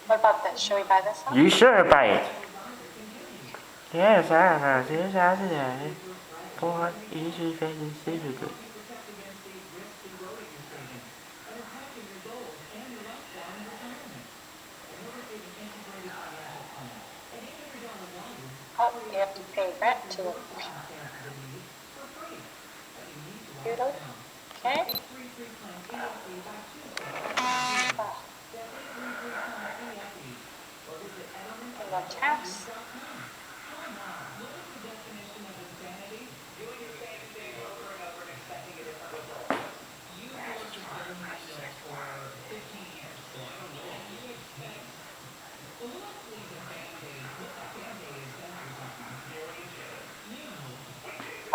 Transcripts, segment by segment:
What about this? Should we buy this one? You should buy it. Yes, I this Saturday. For easy fashion certificate. Oh, you have to pay rent to it. Doodle. Okay. We got tax.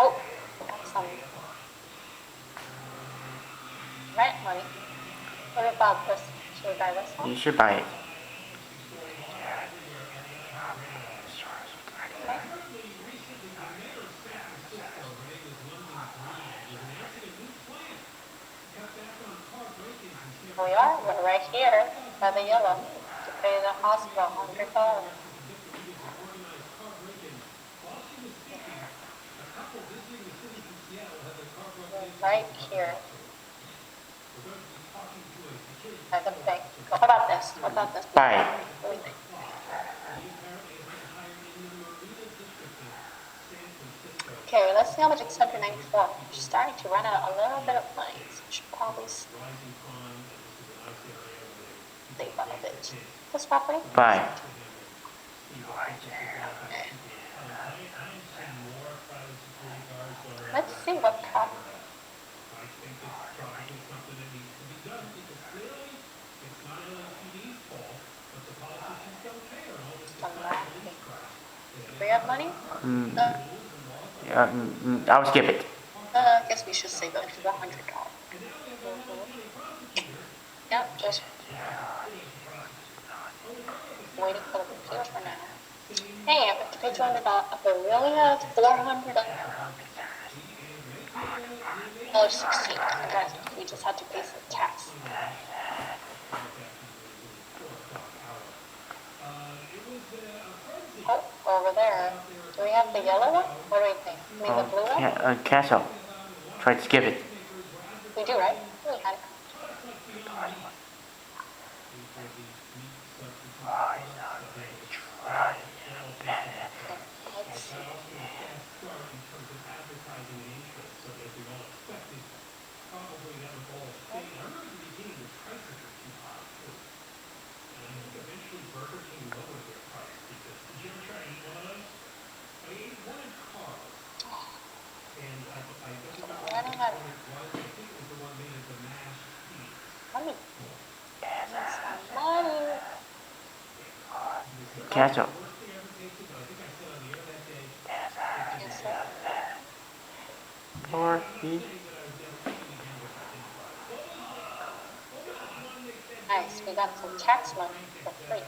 Oh, that's some rent money. What about this? Should we buy this one? You should buy it. Okay. We are. We're right here by the yellow to pay the hospital $100. We're right here by the bank. What about this? What about this? Buy it. What do you think? Okay, let's see how much it's 194. We're starting to run out a little bit of money, so we should probably save up a bit. This property? Buy it. Let's see what property. Do we have money? I'll skip it. I guess we should save up to $100. Yep, just waiting for the computer for now. Hey, I have to pay $200. If we really have $400. $16. Guys, we just had to pay some tax. Oh, over there. Do we have the yellow one? What do we think? I mean the blue one? Cancel. Try to skip it. We do, right? We had it. Let's see. Running out of money. Money. Cancel. Or Nice, we got some tax money for free.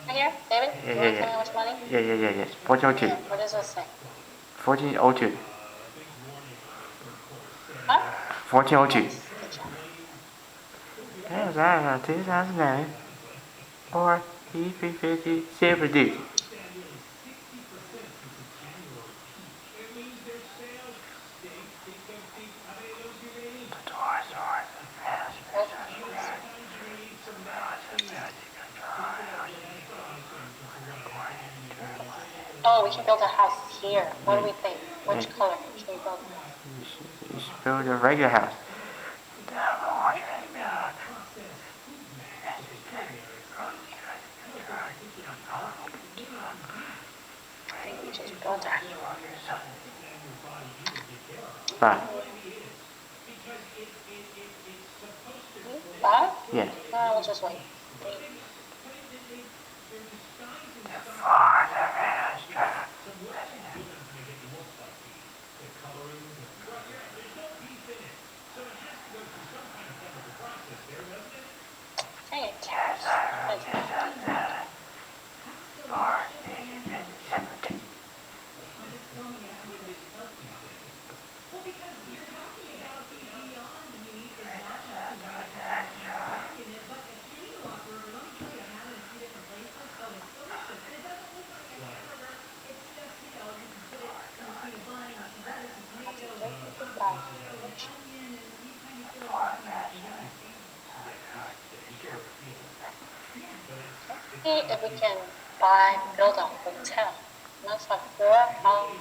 Right here, David? You want to tell me how much money? Yeah. 1402. Yeah, what does this say? 1402. Huh? 1402. Good job. There's that 2009. Or E350 silver duty. Oh, we can build a house here. What do we think? Which color should we build? You should build a regular house. I think we just build that. Bye. Five? Yeah. No, we'll just wait. Dang it. See if we can build a hotel. And that's like 4 houses.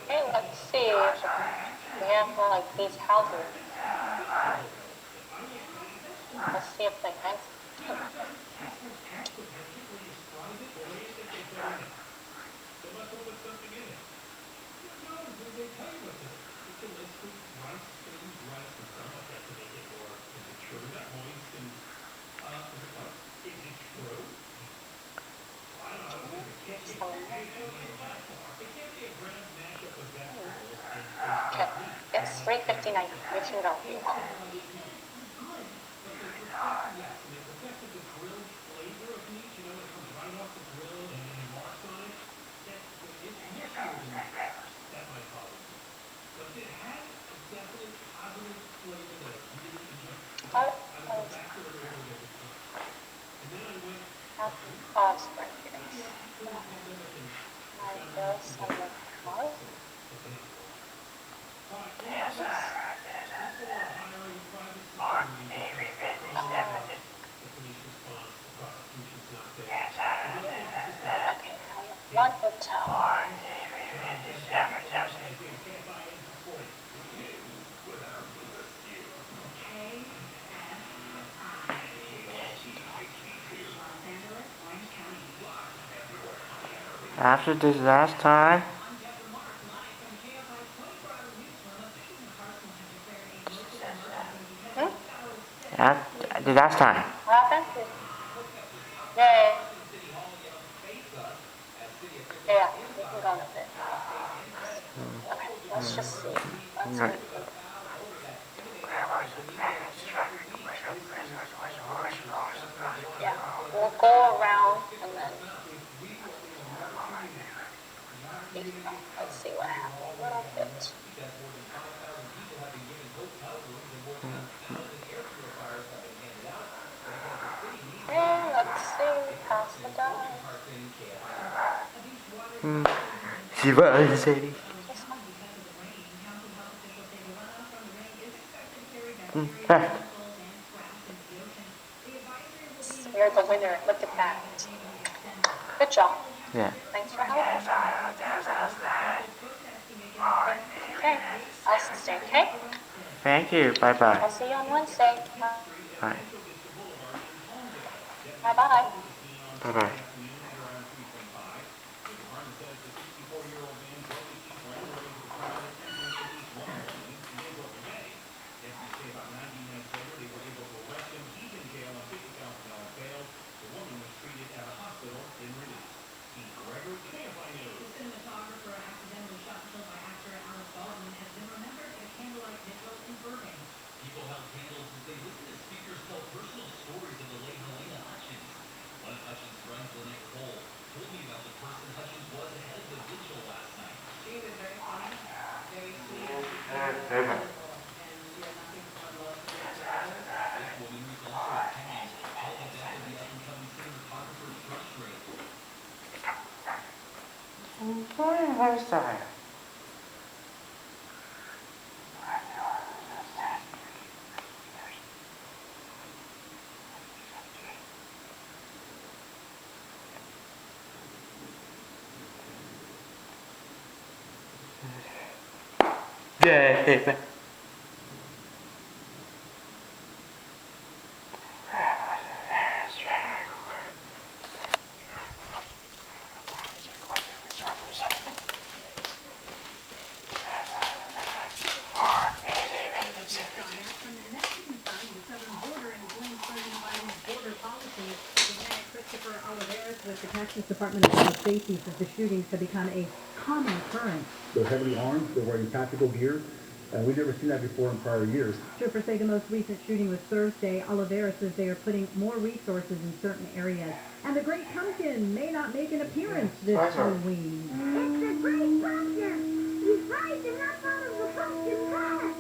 Okay, let's see if we have like these houses. Let's see if they can. Okay, it's 3:59. We can go. One hotel. After this last time, the last time. What happened? Yeah. Yeah, we can go with it. Okay, let's just see. Right. Yeah, we'll go around and then let's see what happens a little bit. And let's see, pass the die. See what I say? You're the winner. Look at that. Good job. Yeah. Thanks for helping. Okay, I'll stay, okay? Thank you. Bye bye. I'll see you on Wednesday. Bye. Bye-bye. Bye bye. Yeah. With the Texas Department of Public Safety says the shootings have become a common occurrence. They're heavily armed, they're wearing tactical gear, and we've never seen that before in prior years. Troopers say the most recent shooting was Thursday. Oliveira says they are putting more resources in certain areas. And the Great Pumpkin may not make an appearance this Halloween. It's the Great Pumpkin! He's rising up out of the pumpkin patch!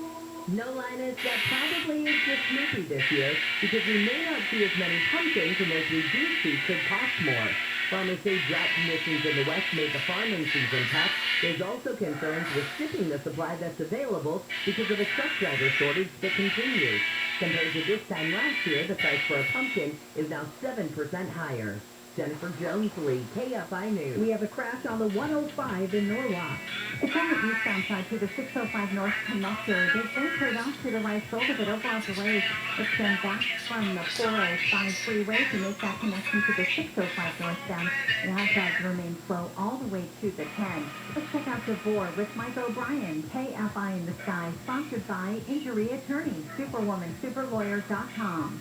No, Linus, that probably is just Snoopy this year, because we may not see as many pumpkins, and those we do see could cost more. Farmers say drought conditions in the west made the farming season tough. There's also concerns with shipping the supply that's available because of a truck driver shortage that continues. Compared to this time last year, the price for a pumpkin is now 7% higher. Jennifer Jones-Lee, KFI News. We have a crash on the 105 in Norwalk. It's on the eastbound side to the 605 North connector. They've been cleared off to the right shoulder, but overall delays extend back from the 405 freeway to make that connection to the 605 northbound. It has remained slow all the way to the 10. Let's check out DeVore with Mike O'Brien, KFI in the Sky, sponsored by Injury Attorney, SuperWoman.com.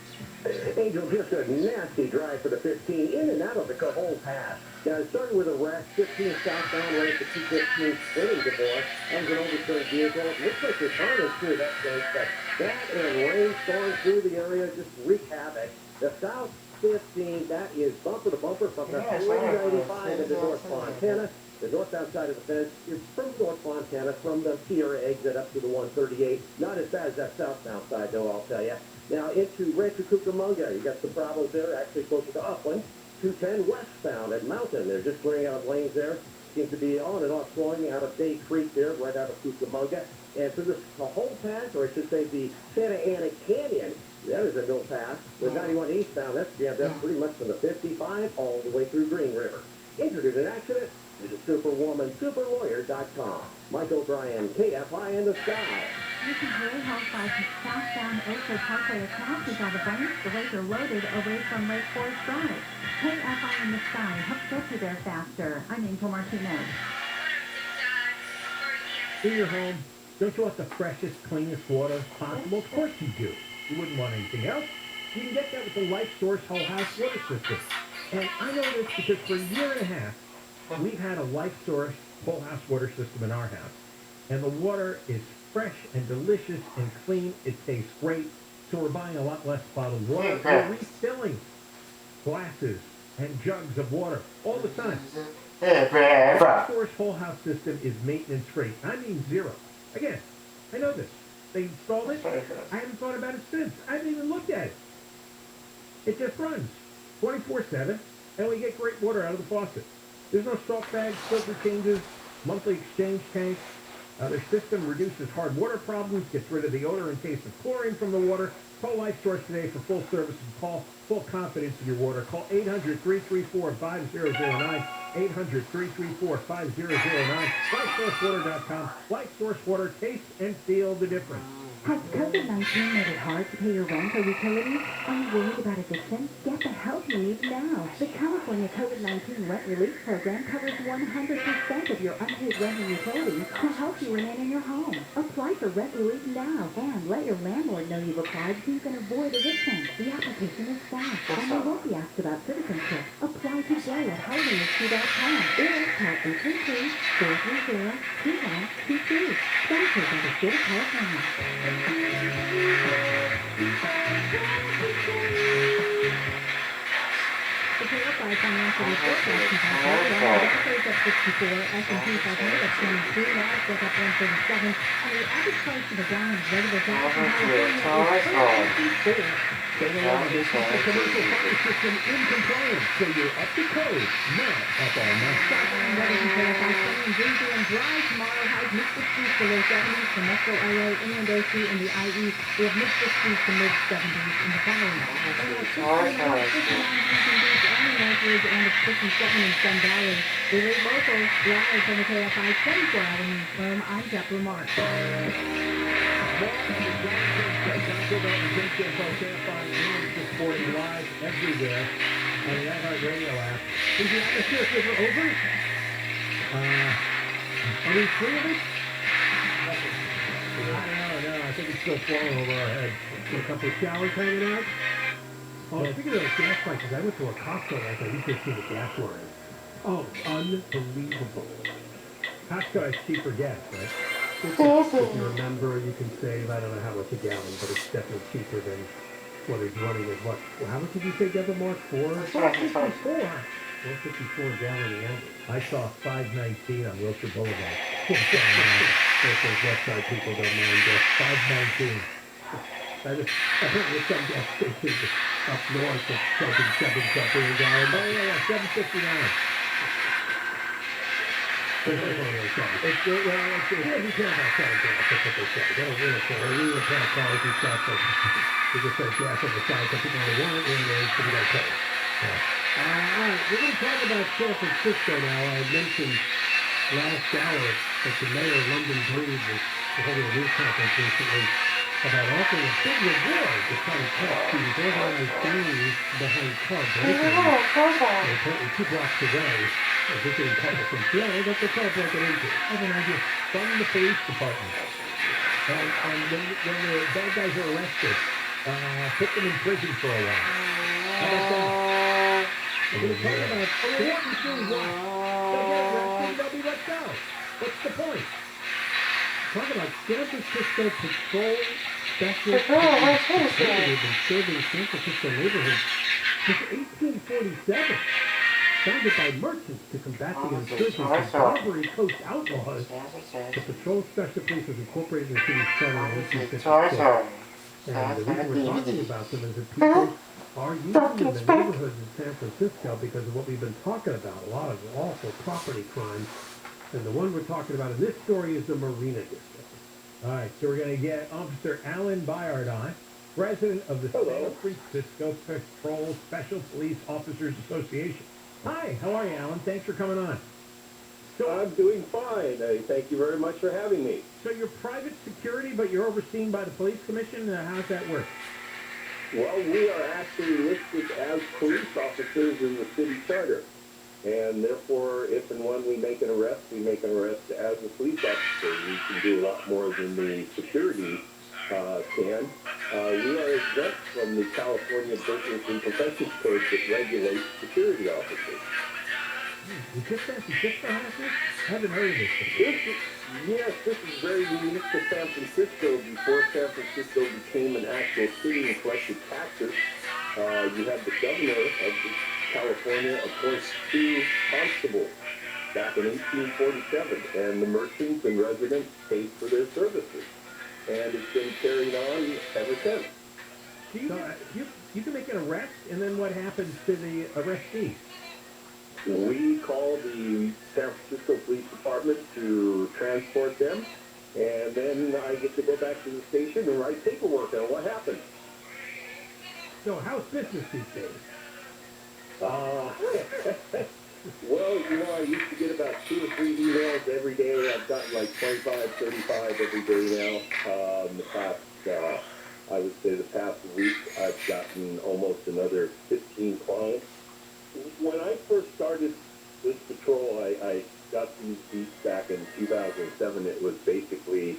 Angel, just a nasty drive for the 15 in and out of the Cajon Pass. Now, it started with a wreck, 15 southbound right at the 215 spinning DeVore. That was an overturned vehicle. It looks like they're turning through that place, but that and rain storms through the area just wreak havoc. The south 15, that is bumper to bumper from the 395 into North Fontana. The northbound side of the fence is from North Fontana, from the Sierra exit up to the 138. Not as bad as that southbound side, though, I'll tell you. Now, into Rancho Cucamonga, you got some problems there, actually closer to Upland. 210 westbound at Mountain. They're just clearing out lanes there. Seems to be on and off flowing out of Bay Creek there, right out of Cucamonga. And through the whole pass, or I should say the Santa Ana Canyon, that is a no pass. The 91 eastbound, that's jammed up pretty much from the 55 all the way through Green River. Injured in an accident? Visit Superwoman, Superlawyer.com. Mike O'Brien, KFI in the Sky. This is Ray Hillside southbound Oakwood Parkway across is on the banks. The lanes are loaded away from Lake Forest Drive. KFI in the Sky helps get you there faster. I'm Angel Martinez. In your home, don't you want the freshest, cleanest water possible? Of course you do. You wouldn't want anything else. You can get that with the Life Source Whole House Water System. And I know this because for a year and a half, we've had a Life Source Whole House Water System in our house. And the water is fresh and delicious and clean. It tastes great. So we're buying a lot less bottled water. We're refilling glasses and jugs of water all the time. The Source Whole House System is maintenance free. I mean zero. Again, I know this. They installed it. I haven't thought about it since. I haven't even looked at it. It just runs 24/7, and we get great water out of the faucet. There's no salt bags, filter changes, monthly exchange tanks. Their system reduces hard water problems, gets rid of the odor in case of chlorine from the water. Call Life Source today for full service and call full confidence in your water. Call 800-334-5009, 800-334-5009, LifeSourceWater.com. Life Source Water, taste and feel the difference. Has COVID-19 made it hard to pay your rent or utilities? Are you worried about addiction? Get the help you need now. The California COVID-19 Rent Relief Program covers 100% of your unpaid rent and utilities to help you remain in your home. Apply for rent relief now and let your landlord know you've applied so you can avoid eviction. The application is fast and you won't be asked about citizenship. Apply today at HousingIssues.com or call 833-430-2122. Sponsored by the State of California. The KFI Financial Report brought to you by Dow up 64, S&P 500 up 23, Nasdaq up 137, and the average price of the Dow in regular gas in California is 454. Federal Aviation Commercial Fire System in compliance, so you're up to code, not up all night. Southbound weather to KFI sunny, breezy, and dry tomorrow. Highs mid-60s to low 70s for Metro LA, Inland OC, and the IE. We have mid-60s to mid-70s in the valley. And we have 69 Hampton Beach, and Northridge, and it's 57 in Sun Valley. We leave local live from the KFI 24-hour newsroom. I'm Deborah Marks. Supporting live everywhere on the iHeartRadio app. Is the atmosphere ever over? Are we free of it? I don't know. I think it's still flowing over our heads. A couple of showers hanging out. Oh, speaking of gas prices, I went to a Costco last night. You should see the gas line. Oh, unbelievable. Costco has cheaper gas, right? If you remember, you can save, I don't know how much a gallon, but it's definitely cheaper than what it's running at what? Well, how much did you say, Deborah Mark? $4.54 a gallon the average. I saw $5.19 on Wilshire Boulevard. Those website people don't mind that. $5.19. I heard with some gas stations up north that's charging something a gallon. Oh, yeah, $7.59. It's you care about selling gas, that's what they say. They don't really care. They really care about cars and stuff, but they just say gas on the side, so people don't want it, and so we gotta pay. All right, we're going to talk about San Francisco now. I mentioned last hour that the mayor of London Breed was holding a news conference recently about offering a big reward to try to catch these organized gangs behind car break-ins. Apparently 2 blocks away, a visiting couple from Seattle got their car broken into. I have an idea. From the police department. And when the bad guys are arrested, put them in prison for a while. How about that? We're going to talk about certain things like they'll get arrested, they'll be let go. What's the point? Talk about San Francisco Patrol Special Police. They've been serving San Francisco neighborhoods since 1847. Founded by merchants to combat the insurgents of Barbary Coast outlaws, the Patrol Special Police was incorporated in the city's charter in 1856. And the reason we're talking about them is that people are using them in the neighborhoods in San Francisco because of what we've been talking about, a lot of awful property crimes. And the one we're talking about in this story is the Marina District. All right, so we're going to get Officer Alan Bayardai, president of the San Francisco Patrol Special Police Officers Association. Hi, how are you, Alan? Thanks for coming on. So I'm doing fine. Thank you very much for having me. So you're private security, but you're overseen by the police commission? How does that work? Well, we are actually listed as police officers in the city charter. And therefore, if and when we make an arrest, we make an arrest as a police officer. We can do a lot more than the security can. We are exempt from the California Business and Professions Code that regulates security officers. Is this San Francisco has this? I haven't heard of this before. Yes, this is very unique to San Francisco. Before San Francisco became an actual city and collected taxes, you had the governor of California appoint 2 constables back in 1847, and the merchants and residents paid for their services. And it's been carried on ever since. You can make an arrest, and then what happens to the arrestee? We call the San Francisco Police Department to transport them, and then I get to go back to the station and write paperwork on what happened. So how's business these days? Well, I used to get about 2 or 3 emails every day. I've gotten like 25, 35 every day now. The past, I would say the past week, I've gotten almost another 15 clients. When I first started this patrol, I got these beats back in 2007. It was basically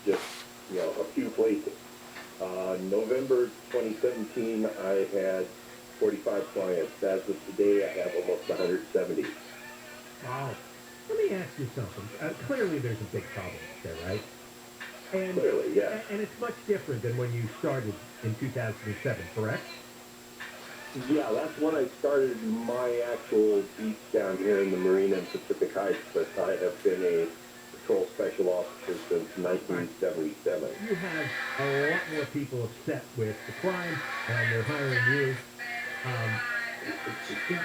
just, a few places. November 2017, I had 45 clients. As of today, I have almost 170. Wow. Let me ask you something. Clearly, there's a big problem there, right? And, clearly, yeah. And it's much different than when you started in 2007, correct? Yeah, that's when I started my actual beats down here in the Marina and Pacific Heights, but I have been a patrol special officer since 1977. You have a lot more people upset with the crime, and they're hiring you.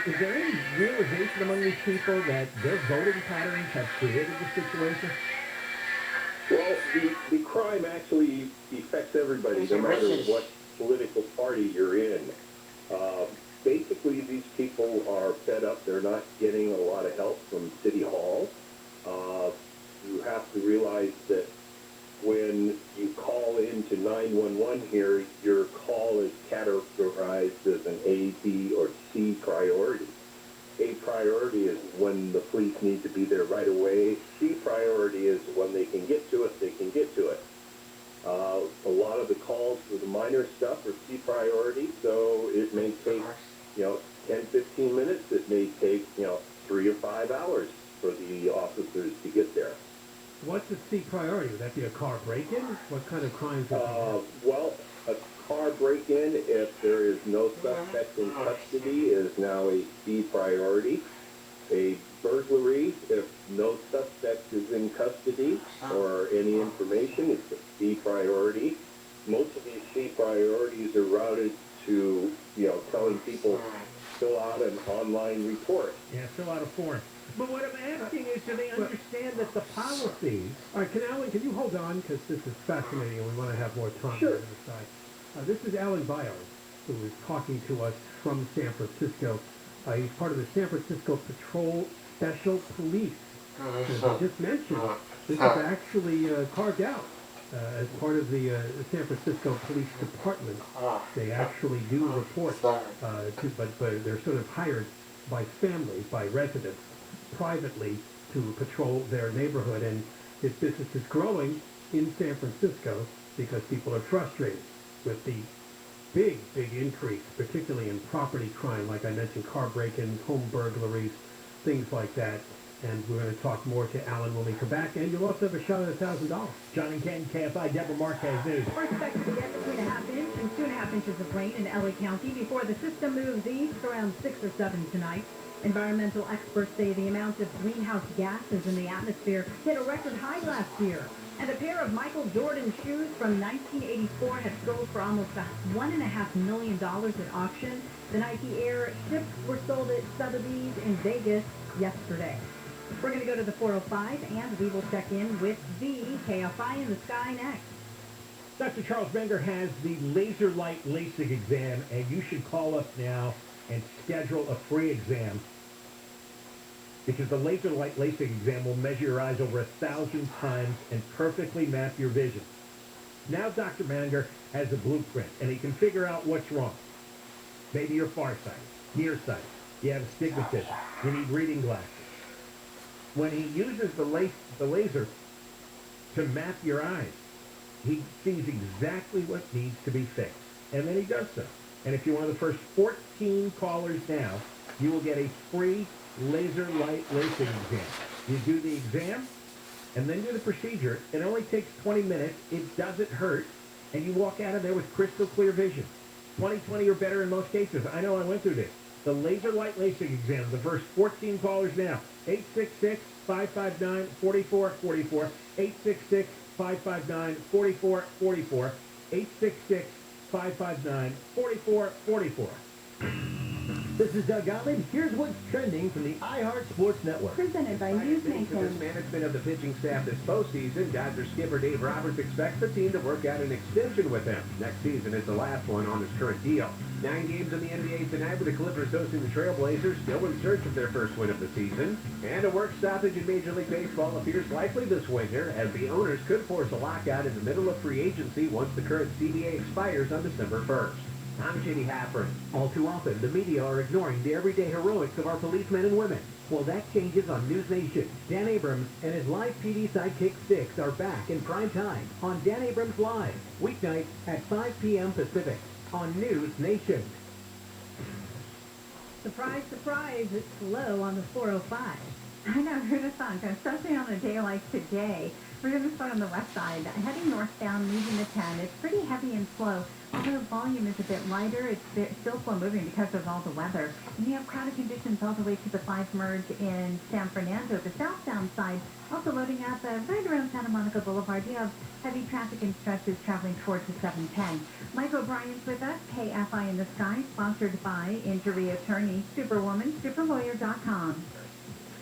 Is there any realization among these people that their voting patterns have created this situation? Well, the crime actually affects everybody, no matter what political party you're in. Basically, these people are fed up. They're not getting a lot of help from City Hall. You have to realize that when you call into 911 here, your call is categorized as an A, B, or C priority. A priority is when the police need to be there right away. C priority is when they can get to it, they can get to it. A lot of the calls for the minor stuff are C priority, so it may take, 10, 15 minutes. It may take, 3 or 5 hours for the officers to get there. What's the C priority? Would that be a car break-in? What kind of crimes would Well, a car break-in, if there is no suspect in custody, is now a C priority. A burglary, if no suspect is in custody or any information, it's a C priority. Most of these C priorities are routed to, telling people fill out an online report. Yeah, fill out a form. But what I'm asking is, do they understand that the policies... All right, Alan, can you hold on? Because this is fascinating and we want to have more time Sure. on the other side. This is Alan Byers, who is talking to us from San Francisco. He's part of the San Francisco Patrol Special Police. As I just mentioned, this is actually carved out as part of the San Francisco Police Department. They actually do report, but they're sort of hired by families, by residents, privately to patrol their neighborhood. And this business is growing in San Francisco because people are frustrated with the big increase, particularly in property crime, like I mentioned, car break-ins, home burglaries, things like that. And we're going to talk more to Alan when we come back. And you'll also have a shot at $1,000. John and Ken, KFI, Deborah Marquez News. We're expected to get between a half inch and 2.5 inches of rain in LA County before the system moves east around 6 or 7 tonight. Environmental experts say the amount of greenhouse gases in the atmosphere hit a record high last year. And a pair of Michael Jordan shoes from 1984 have sold for almost $1.5 million at auction. The Nike Air ships were sold at Sotheby's in Vegas yesterday. We're going to go to the 405, and we will check in with the KFI in the sky next. Dr. Charles Bender has the laser light LASIK exam, and you should call us now and schedule a free exam, because the laser light LASIK exam will measure your eyes over 1,000 times and perfectly map your vision. Now Dr. Bender has a blueprint, and he can figure out what's wrong. Maybe you're farsighted, nearsighted, you have astigmatism, you need reading glasses. When he uses the laser to map your eyes, he sees exactly what needs to be fixed, and then he does so. And if you're one of the first 14 callers now, you will get a free laser light LASIK exam. You do the exam, and then do the procedure. It only takes 20 minutes. It doesn't hurt, and you walk out of there with crystal clear vision. 20/20 or better in most cases. I know I went through this. The laser light LASIK exam, the first 14 callers now. 866-559-4444. 866-559-4444. 866-559-4444. This is Doug Gottlieb. Here's what's trending from the iHeart Sports Network. Presented by News Nation. Management of the pitching staff this postseason, Dodgers skipper Dave Roberts expects the team to work out an extension with him. Next season is the last one on his current deal. 9 games in the NBA tonight with the Clippers hosting the Trailblazers, still in search of their first win of the season. And a work stoppage in Major League Baseball appears likely this winter, as the owners could force a lockout in the middle of free agency once the current CBA expires on December 1st. I'm J.D. Hafford. All too often, the media are ignoring the everyday heroics of our policemen and women. Well, that changes on News Nation. Dan Abrams and his live PD sidekick Sticks are back in prime time on Dan Abrams Live, weeknights at 5 p.m. Pacific on News Nation. Surprise, surprise, it's slow on the 405. I know, who'd have thought, especially on a day like today. We're going to start on the west side, heading northbound, leaving the 10. It's pretty heavy and slow. Although volume is a bit lighter, it's still slow moving because of all the weather. And you have crowded conditions all the way to the 5 merge in San Fernando. The southbound side also loading up right around Santa Monica Boulevard. You have heavy traffic and stretches traveling towards the 710. Mike O'Brien's with us, KFI in the Sky, sponsored by injury attorney Superwoman, superlawyer.com.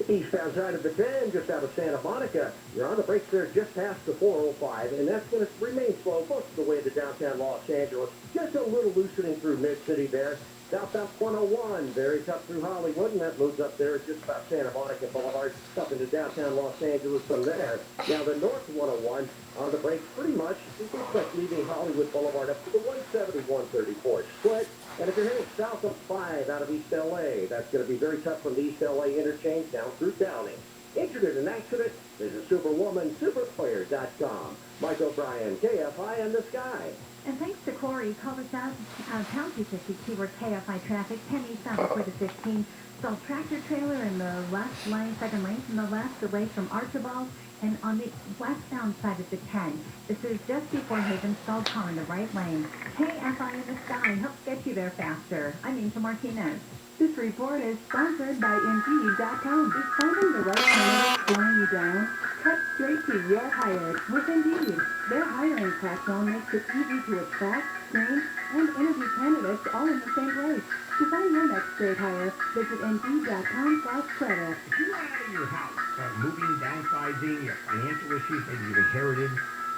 Eastbound side of the 10, just out of Santa Monica. You're on the brakes there just past the 405, and that's going to remain slow most of the way to downtown Los Angeles. Just a little loosening through Mid-City there. Southbound 101, very tough through Hollywood, and that moves up there just about Santa Monica Boulevard, up into downtown Los Angeles from there. Now the North 101 on the brakes pretty much. You can expect leaving Hollywood Boulevard up to the 170-134 split. And if you're heading south of 5 out of East L.A., that's going to be very tough from the East L.A. interchange down through Downey. Injured in an accident? Visit SuperwomanSuperPlayer.com. Mike O'Brien, KFI in the Sky. And thanks to Corey, Culver's Pound 252 where KFI traffic, 10 eastbound before the 15. Saw tractor trailer in the left lane, second lane from the left, delay from Archibald, and on the westbound side of the 10. This is just before Haven, stalled car in the right lane. KFI in the Sky helps get you there faster. I'm Angel Martinez. This report is sponsored by Indeed.com. Is finding the right candidate slowing you down? Cut straight to your hire with Indeed. Their hiring platform makes it easy to attract, screen, and interview candidates all in the same place. To find your next great hire, visit Indeed.com/credit. If you are out of your house, moving, downsizing, you have financial issues, maybe you've inherited,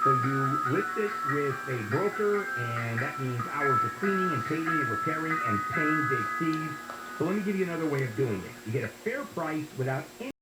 so you list it with a broker, and that means hours of cleaning and painting and repairing and paying big fees. So let me give you another way of doing it. You get a fair price without any